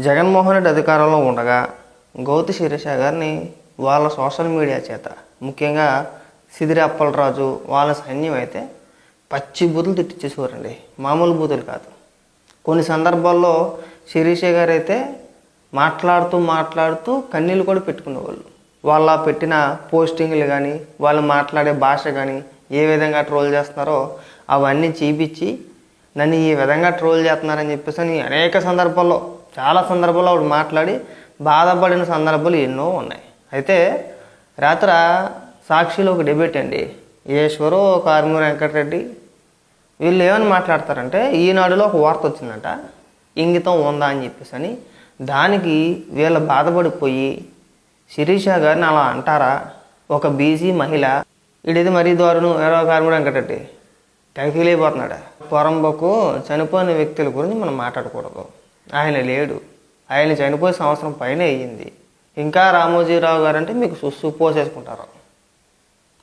జగన్మోహన్ రెడ్డి అధికారంలో ఉండగా గౌతు శిరీష గారిని వాళ్ళ సోషల్ మీడియా చేత, ముఖ్యంగా సిదిరి అప్పలరాజు వాళ్ళ సైన్యం అయితే పచ్చి బూతులు తిట్టించేసేవారండి. మామూలు బూతులు కాదు. కొన్ని సందర్భాల్లో శిరీష గారు అయితే మాట్లాడుతూ కన్నీళ్ళు కూడా పెట్టుకునేవాళ్ళు. వాళ్ళ పెట్టిన పోస్టింగ్లు కానీ, వాళ్ళు మాట్లాడే భాష కానీ, ఏ విధంగా ట్రోల్ చేస్తున్నారో అవన్నీ చూపించి నన్ను ఈ విధంగా ట్రోల్ చేస్తున్నారని చెప్పేసి అనేక సందర్భాల్లో, చాలా సందర్భాల్లో ఆవిడ మాట్లాడి బాధపడిన సందర్భాలు ఎన్నో ఉన్నాయి. అయితే రాత్రి సాక్షిలో ఒక డిబేట్ అండి. ఈశ్వరు, కారుమూరి వెంకటరెడ్డి వీళ్ళు ఏమని మాట్లాడతారంటే, ఈనాడులో ఒక వార్త వచ్చిందంట, ఇంగితం ఉందా అని చెప్పేసి అని. దానికి వీళ్ళు బాధపడిపోయి శిరీష గారిని అలా అంటారా, ఒక బీసీ మహిళ, ఇడిది మరీ దారుణం, ఎవరో కారుమూరి వెంకటరెడ్డి ఫీల్ అయిపోతున్నాడు. పొరంబకు చనిపోయిన వ్యక్తుల గురించి మనం మాట్లాడకూడదు. ఆయన లేడు, ఆయన చనిపోయే సంవత్సరం పైన అయ్యింది. ఇంకా రామోజీరావు గారు అంటే మీకు సుస్సు పోసేసుకుంటారు.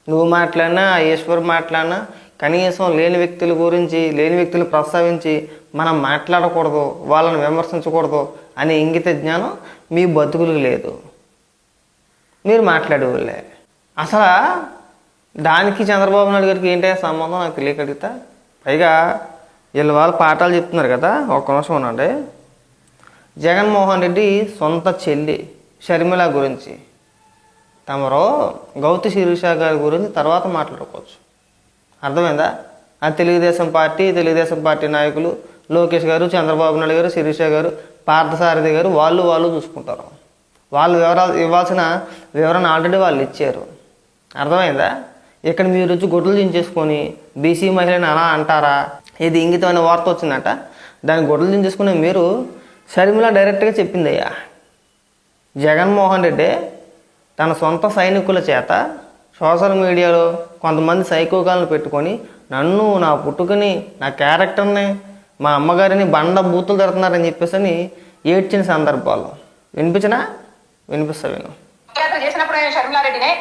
నువ్వు మాట్లాడినా, ఈశ్వర్ మాట్లాడినా కనీసం లేని వ్యక్తుల గురించి, లేని వ్యక్తులు ప్రస్తావించి మనం మాట్లాడకూడదు, వాళ్ళని విమర్శించకూడదు అనే ఇంగిత జ్ఞానం మీ బతుకులకు లేదు. మీరు మాట్లాడేవాళ్ళే. అసలు దానికి చంద్రబాబు నాయుడు గారికి ఏంటో సంబంధం నాకు తెలియకడుగుతా. పైగా వీళ్ళు వాళ్ళు పాఠాలు చెప్తున్నారు కదా, ఒక్క నిమిషం ఉండండి. జగన్మోహన్ రెడ్డి సొంత చెల్లి షర్మిల గురించి తమరు గౌతు శిరీష గారి గురించి తర్వాత మాట్లాడుకోవచ్చు. అర్థమైందా? ఆ తెలుగుదేశం పార్టీ నాయకులు లోకేష్ గారు, చంద్రబాబు నాయుడు గారు, శిరీష గారు, పార్థసారథి గారు వాళ్ళు చూసుకుంటారు. వాళ్ళు ఇవ్వాల్సిన వివరణ ఆల్రెడీ వాళ్ళు ఇచ్చారు. అర్థమైందా? ఇక్కడ మీరు వచ్చి గొడ్లు దించేసుకొని బీసీ మహిళని అలా అంటారా, ఇది ఇంగితమైన వార్త వచ్చిందట, దాన్ని గొడ్లు దించేసుకుని మీరు షర్మిల డైరెక్ట్గా చెప్పిందయ్యా. జగన్మోహన్ రెడ్డి తన సొంత సైనికుల చేత సోషల్ మీడియాలో కొంతమంది సైకోగాలను పెట్టుకొని నన్ను, నా పుట్టుకని, నా క్యారెక్టర్ని, మా అమ్మగారిని బండ బూతులు తిడుతున్నారని చెప్పేసి అని ఏడ్చిన సందర్భాలు వినిపిస్తా విను. చేసినప్పుడు షర్మిలారెడ్డినే,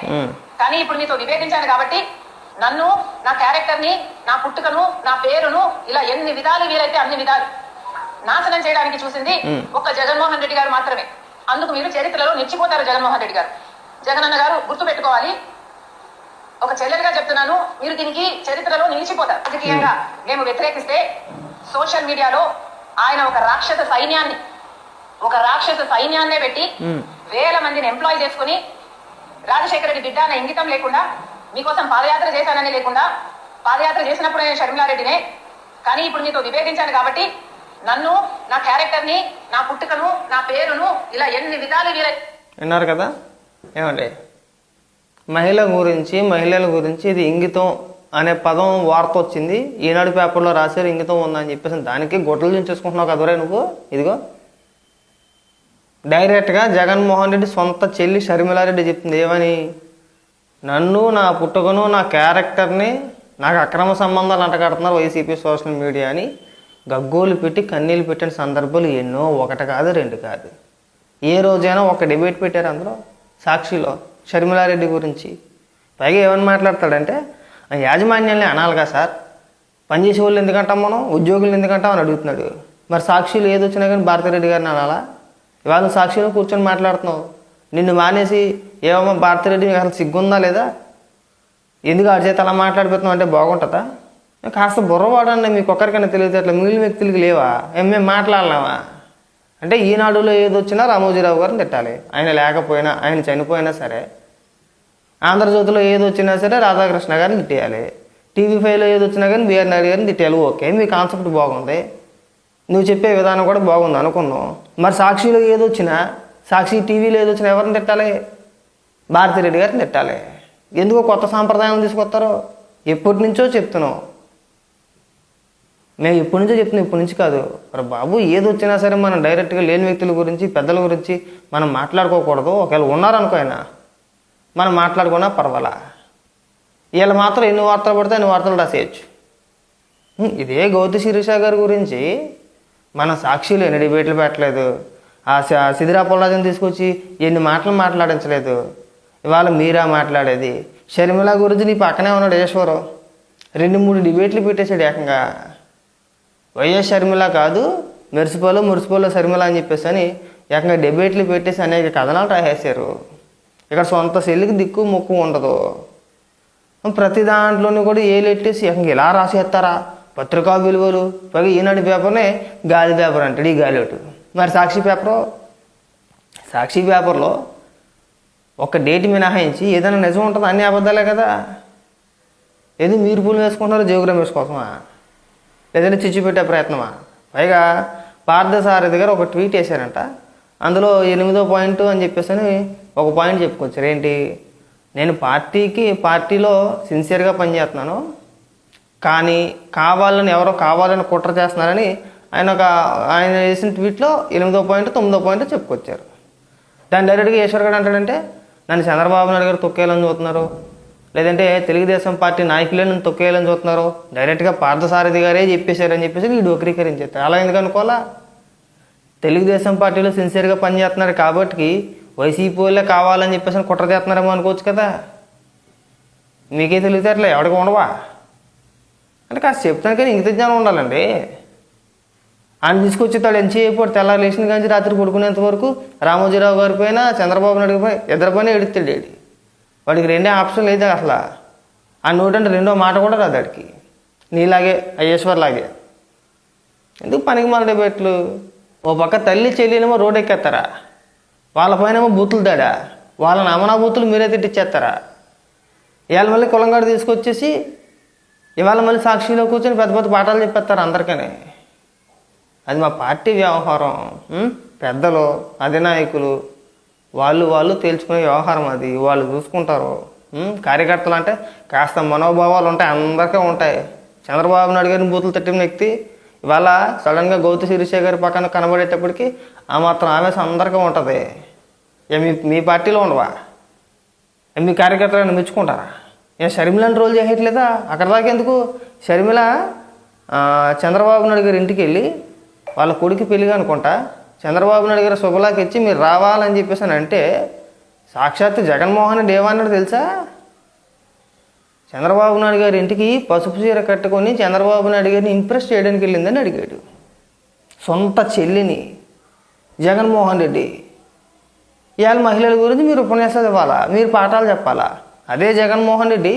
కానీ ఇప్పుడు నీతో విభేదించాను కాబట్టి నన్ను, నా క్యారెక్టర్ని, నా పుట్టుకను, నా పేరును ఇలా ఎన్ని విధాలు వీలైతే అన్ని విధాలు నాశనం చేయడానికి చూసింది ఒక్క జగన్మోహన్ రెడ్డి గారు మాత్రమే. అందుకు మీరు చరిత్రలో నిలిచిపోతారు. జగన్మోహన్ రెడ్డి గారు, జగనన్న గారు గుర్తు పెట్టుకోవాలి. ఒక చెల్లెలుగా చెప్తున్నాను, మీరు దీనికి చరిత్రలో నిలిచిపోతారు. రాజకీయంగా మేము వ్యతిరేకిస్తే సోషల్ మీడియాలో ఆయన ఒక రాక్షస సైన్యాన్నే పెట్టి వేల మందిని ఎంప్లాయ్ చేసుకుని రాజశేఖర రెడ్డి బిడ్డ అనే ఇంగితం లేకుండా, మీకోసం పాదయాత్ర చేశానని లేకుండా, పాదయాత్ర చేసినప్పుడే షర్మిలారెడ్డినే, కానీ ఇప్పుడు మీతో విభేదించాను కాబట్టి నన్ను, నా క్యారెక్టర్ని, నా పుట్టుకను, నా పేరును ఇలా ఎన్ని విధాలు విన్నారు కదా. ఏమండి, మహిళల గురించి ఇది ఇంగితం అనే పదం వార్త వచ్చింది, ఈనాడు పేపర్లో రాశారు, ఇంగితం ఉందని చెప్పేసి దానికి గొడ్డలు దించేసుకుంటున్నావు కదరే నువ్వు. ఇదిగో డైరెక్ట్గా జగన్మోహన్ రెడ్డి సొంత చెల్లి షర్మిలారెడ్డి చెప్తుంది ఏమని, నన్ను, నా పుట్టుకను, నా క్యారెక్టర్ని, నాకు అక్రమ సంబంధాలు అంటగడుతున్నారు వైసీపీ సోషల్ మీడియా అని గగ్గోలు పెట్టి కన్నీళ్ళు పెట్టిన సందర్భాలు ఎన్నో, ఒకటి కాదు రెండు కాదు. ఏ రోజైనా ఒక డిబేట్ పెట్టారు అందులో సాక్షిలో షర్మిలారెడ్డి గురించి. పైగా ఏమని మాట్లాడతాడంటే, యాజమాన్యాన్ని అనాలిగా సార్, పనిచేసే వాళ్ళు ఎందుకంటాం మనం, ఉద్యోగులు ఎందుకంటాం అని అడుగుతున్నాడు. మరి సాక్షిలో ఏది వచ్చినా కానీ భారతిరెడ్డి గారిని అనాలా? ఇవాళ సాక్షిలో కూర్చొని మాట్లాడుతున్నావు, నిన్ను మానేసి ఏమమ్మా భారతిరెడ్డి మీకు అసలు సిగ్గుందా లేదా, ఎందుకు ఆడి చేత అలా మాట్లాడిపోతున్నావు అంటే బాగుంటుందా? కాస్త బుర్రవాడండి, మీకు ఒక్కరికైనా తెలియదు, అట్లా మిగిలిన వ్యక్తులకి లేవా, మేము మాట్లాడలేమా అంటే. ఈనాడులో ఏది వచ్చినా రామోజీరావు గారిని తిట్టాలి, ఆయన లేకపోయినా, ఆయన చనిపోయినా సరే. ఆంధ్రజ్యోతిలో ఏది వచ్చినా సరే రాధాకృష్ణ గారిని తిట్టేయాలి, టీవీ5లో ఏది వచ్చినా కానీ బిఆర్ నాయుడు గారిని తిట్టేయాలి. ఓకే, మీ కాన్సెప్ట్ బాగుంది, నువ్వు చెప్పే విధానం కూడా బాగుంది అనుకున్నావు. మరి సాక్షిలో ఏదొచ్చినా, సాక్షి టీవీలో ఏదొచ్చినా ఎవరిని తిట్టాలి? భారతిరెడ్డి గారిని తిట్టాలి. ఎందుకో కొత్త సాంప్రదాయం తీసుకొస్తారో ఎప్పటి నుంచో చెప్తున్నావు. మేము ఇప్పటి నుంచి కాదు. మరి బాబు, ఏదొచ్చినా సరే మనం డైరెక్ట్గా లేని వ్యక్తుల గురించి, పెద్దల గురించి మనం మాట్లాడుకోకూడదు. ఒకవేళ ఉన్నారనుకో అయినా మనం మాట్లాడుకున్నా పర్వాలా. వీళ్ళు మాత్రం ఎన్ని వార్తలు పడితే అన్ని వార్తలు రాసేయచ్చు. ఇదే గౌతు శిరీష గారి గురించి మన సాక్షిలో ఎన్ని డిబేట్లు పెట్టలేదు, ఆ సిదిరి అప్పలరాజుని తీసుకొచ్చి ఎన్ని మాటలు మాట్లాడించలేదు. ఇవాళ మీరా మాట్లాడేది. షర్మిల గురించి నీ పక్కనే ఉన్నాడు ఈశ్వరు, 2-3 డిబేట్లు పెట్టేశాడు ఏకంగా. వైఎస్ షర్మిల కాదు, మురిసిపోలో శర్మిల అని చెప్పేసి అని ఏకంగా డిబేట్లు పెట్టేసి అనేక కథనాలు రాసేశారు. ఇక్కడ సొంత సెల్లికి దిక్కు ముక్కు ఉండదు. ప్రతి దాంట్లోనూ కూడా ఏలెట్టేసి ఏకంగా ఇలా రాసేస్తారా పత్రికా విలువలు. పైగా ఈనాడు పేపర్నే గాలి పేపర్ అంటాడు ఈ గాలిోటు. మరి సాక్షి పేపర్లో ఒక డేట్ మినహాయించి ఏదైనా నిజం ఉంటుంది, అన్ని అబద్ధాలే కదా. ఏది మీరు పూలు వేసుకుంటున్నారో జియోగ్రఫీస్ కోసమా, లేదంటే చిచ్చు పెట్టే ప్రయత్నమా? పైగా పార్థసారథి గారు ఒక ట్వీట్ వేశారంట. అందులో 8వ పాయింట్ అని చెప్పేసి అని ఒక పాయింట్ చెప్పుకొచ్చారు. ఏంటి, నేను పార్టీలో సిన్సియర్గా పనిచేస్తున్నాను, కానీ ఎవరో కావాలని కుట్ర చేస్తున్నారని ఆయన వేసిన ట్వీట్లో 8వ పాయింట్ 9వ పాయింట్ చెప్పుకొచ్చారు. దాన్ని డైరెక్ట్గా ఈశ్వర్ గారు అంటాడంటే నన్ను చంద్రబాబు నాయుడు గారు తొక్కేయాలని చూస్తున్నారు, లేదంటే తెలుగుదేశం పార్టీ నాయకులే నన్ను తొక్కేయాలని చూస్తున్నారు, డైరెక్ట్గా పార్థసారథి గారే చెప్పేశారని చెప్పేసి వీడు వక్రీకరించేస్తారు. అలా ఎందుకు అనుకోవాలా? తెలుగుదేశం పార్టీలో సిన్సియర్గా పనిచేస్తున్నారు కాబట్టి వైసీపీ వాళ్ళే కావాలని చెప్పేసి కుట్ర చేస్తున్నారేమో అనుకోవచ్చు కదా. మీకే తెలిగితే అట్లా ఎవరికి ఉండవా అంటే కాస్త చెప్తాను, కానీ ఇంగిత జ్ఞానం ఉండాలండి. ఆయన తీసుకొచ్చేతాడు ఎంచేపు తెల్లారు లేచిన కానీ రాత్రి పడుకునేంత వరకు రామోజీరావు గారి పైన చంద్రబాబు నాయుడు పైన ఇద్దరి పైన ఎడుతాడు. వాడికి రెండే ఆప్షన్ లేదు అసలు. ఆ నోటంటే రెండో మాట కూడా రాదు వాడికి, నీలాగే అయ్యేశ్వర్ లాగే. ఎందుకు పనికి మాల డిబేట్లు? ఓ పక్క తల్లి చెల్లినేమో రోడ్ ఎక్కేస్తారా, వాళ్ళ పైన ఏమో బూతులు దాడా, వాళ్ళ నమనా బూతులు మీరే తిట్టిచ్చేస్తారా. ఇవాళ మళ్ళీ కులంగాడు తీసుకొచ్చేసి ఇవాళ మళ్ళీ సాక్షిలో కూర్చొని పెద్ద పెద్ద పాఠాలు చెప్పేస్తారు అందరికీ. అది మా పార్టీ వ్యవహారం. పెద్దలు అధినాయకులు వాళ్ళు తేల్చుకునే వ్యవహారం, అది వాళ్ళు చూసుకుంటారు. కార్యకర్తలు అంటే కాస్త మనోభావాలు ఉంటాయి, అందరికీ ఉంటాయి. చంద్రబాబు నాయుడు గారిని బూతులు తట్టిన వ్యక్తి ఇవాళ సడన్గా గౌతు శిరీష గారి పక్కన కనబడేటప్పటికి ఆ మాత్రం ఆవేశం అందరికీ ఉంటుంది. మీ పార్టీలో ఉండవా? మీ కార్యకర్తలను మెచ్చుకుంటారా? షర్మిలను రోల్ చేయట్లేదా? అక్కడ దాకా ఎందుకు? షర్మిల చంద్రబాబు నాయుడు గారి ఇంటికి వెళ్ళి వాళ్ళ కొడుకు పెళ్ళిగా అనుకుంటా చంద్రబాబు నాయుడు గారు శుభలాకి ఇచ్చి మీరు రావాలని చెప్పేసి అని అంటే సాక్షాత్తు జగన్మోహన్ రెడ్డి ఏమన్నాడు తెలుసా? చంద్రబాబు నాయుడు గారి ఇంటికి పసుపు చీర కట్టుకొని చంద్రబాబు నాయుడు గారిని ఇంప్రెస్ చేయడానికి వెళ్ళిందని అడిగాడు. సొంత చెల్లిని జగన్మోహన్ రెడ్డి. ఇవాళ మహిళల గురించి మీరు ఉపన్యాసాలు ఇవ్వాలా, మీరు పాఠాలు చెప్పాలా? అదే జగన్మోహన్ రెడ్డి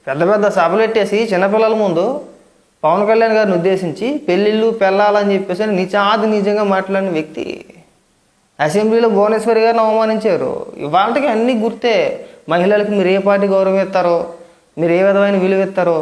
పెద్ద పెద్ద సభలు పెట్టేసి చిన్నపిల్లల ముందు పవన్ కళ్యాణ్ గారిని ఉద్దేశించి పెళ్ళిళ్ళు పెళ్ళాలని చెప్పేసి నిజంగా మాట్లాడిన వ్యక్తి. అసెంబ్లీలో భువనేశ్వరి గారిని అవమానించారు. ఇవాళకి అన్నీ గుర్తే. మహిళలకు మీరు ఏ పార్టీ గౌరవం ఇస్తారో, మీరు ఏ విధమైన విలువ ఇస్తారో,